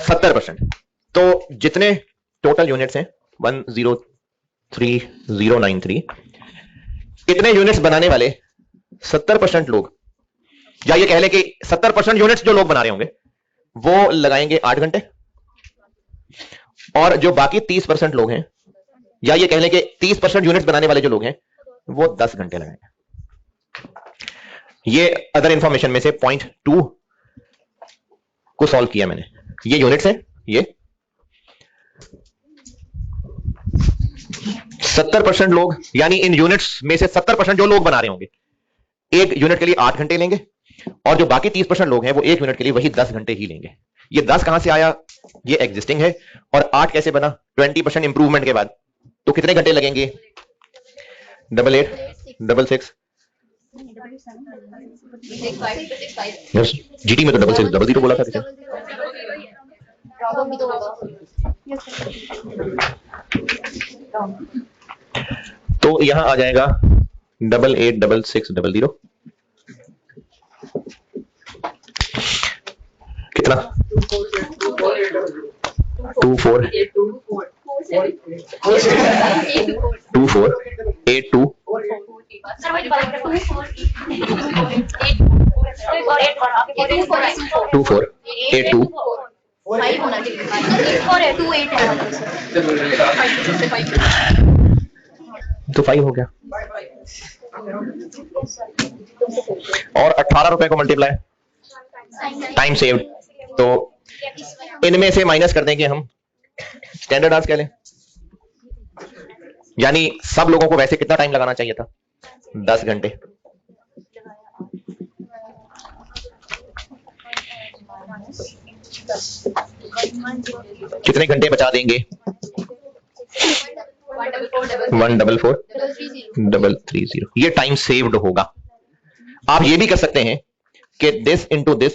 Speaker 1: 70%। तो जितने टोटल यूनिट्स हैं 103093, इतने यूनिट्स बनाने वाले 70% लोग, या ये कह लें कि 70% यूनिट्स जो लोग बना रहे होंगे वो लगाएंगे 8 घंटे, और जो बाकी 30% लोग हैं, या ये कह लें कि 30% यूनिट्स बनाने वाले जो लोग हैं वो 10 घंटे लगाएंगे। ये अदर इंफॉर्मेशन में से पॉइंट 2 को सॉल्व किया मैंने। ये यूनिट्स हैं, ये 70% लोग, यानी इन यूनिट्स में से 70% जो लोग बना रहे होंगे एक यूनिट के लिए 8 घंटे लेंगे, और जो बाकी 30% लोग हैं वो एक यूनिट के लिए वही 10 घंटे ही लेंगे। ये 10 कहां से आया, ये एग्जिस्टिंग है, और 8 कैसे बना, 20% इंप्रूवमेंट के बाद। तो कितने घंटे लगेंगे, 88 66, जीटी में तो 6600 बोला था किसी। तो यहां आ जाएगा 886600, कितना 2482 तो 5 हो गया, और 18 रुपए को मल्टीप्लाई टाइम सेव्ड, तो इनमें से माइनस कर देंगे हम स्टैंडर्ड आवर्स कह लें, यानी सब लोगों को वैसे कितना टाइम लगाना चाहिए था? 10 घंटे। कितने घंटे बचा देंगे? 144,330। ये टाइम सेव्ड होगा। आप ये भी कर सकते हैं कि दिस इंटू 2,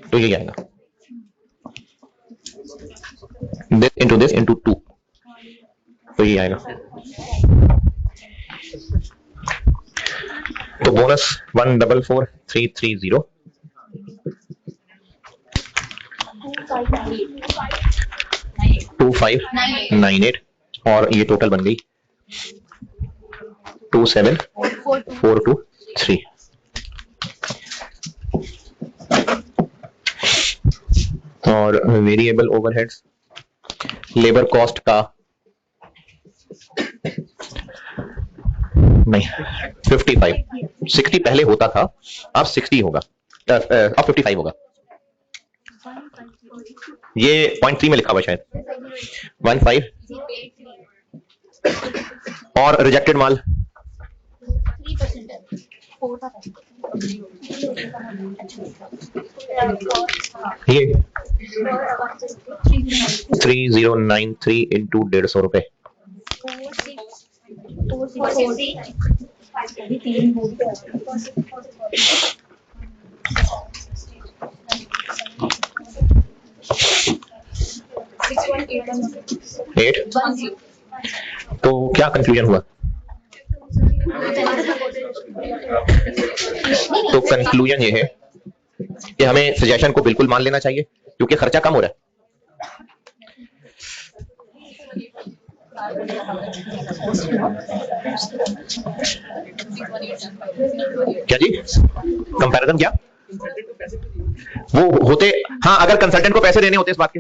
Speaker 1: तो ये आएगा दिस इंटू 2, तो ये आएगा। तो बोनस 144,330 2598 और ये टोटल बन गई 27,423। और वेरिएबल ओवरहेड्स, लेबर कॉस्ट का नहीं 55, 60 पहले होता था, अब 60 होगा, अब 55 होगा। ये 0.3 में लिखा हुआ शायद 15। और रिजेक्टेड माल ये 3093 इंटू 150 रुपए। तो क्या कंक्लूजन हुआ? तो कंक्लूजन ये है कि हमें सजेशन को बिल्कुल मान लेना चाहिए क्योंकि खर्चा कम हो रहा है। क्या जी? कंपैरिजन क्या? वो होते, हाँ, अगर कंसल्टेंट को पैसे देने होते इस बात के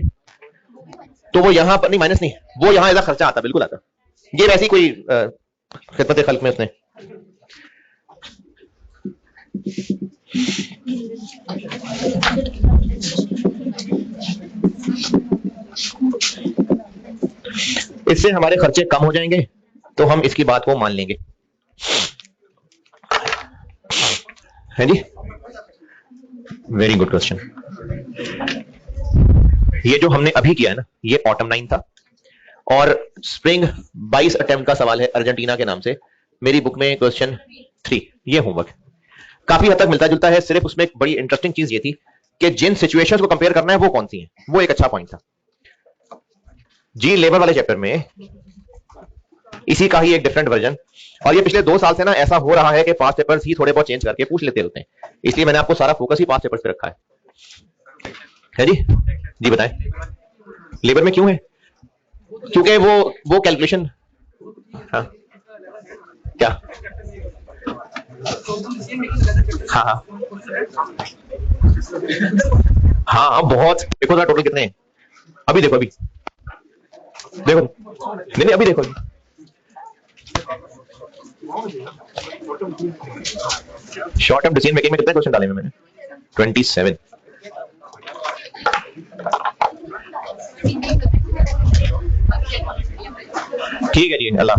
Speaker 1: तो वो यहां पर नहीं, माइनस नहीं, वो यहां ऐसा खर्चा आता, बिल्कुल आता। ये वैसी कोई खिदमत खल्क में उसने इससे हमारे खर्चे कम हो जाएंगे तो हम इसकी बात को मान लेंगे, है जी? Very good question. ये जो हमने अभी किया है ना, ये ऑटम 9 था और स्प्रिंग 22 अटेम्प्ट का सवाल है अर्जेंटीना के नाम से, मेरी बुक में क्वेश्चन 3। ये होमवर्क काफी हद तक मिलता जुलता है, सिर्फ उसमें एक बड़ी इंटरेस्टिंग चीज ये थी कि जिन सिचुएशंस को कंपेयर करना है वो कौन सी हैं, वो एक अच्छा पॉइंट था जी। लेबर वाले चैप्टर में इसी का ही एक डिफरेंट वर्जन, और ये पिछले 2 साल से ना ऐसा हो रहा है कि पास्ट पेपर्स ही थोड़े बहुत चेंज करके पूछ लेते होते हैं, इसलिए मैंने आपको सारा फोकस ही पास्ट पेपर्स पे रखा है जी। जी बताएं, लेबर में क्यों है? क्योंकि वो कैलकुलेशन, हाँ क्या, हाँ हाँ हाँ हाँ बहुत। देखो ना टोटल कितने हैं, अभी देखो, अभी देखो, नहीं अभी देखो, शॉर्ट टर्म डिसीजन मेकिंग में कितने क्वेश्चन डाले हैं मैंने? 27। ठीक है जी, अल्लाह।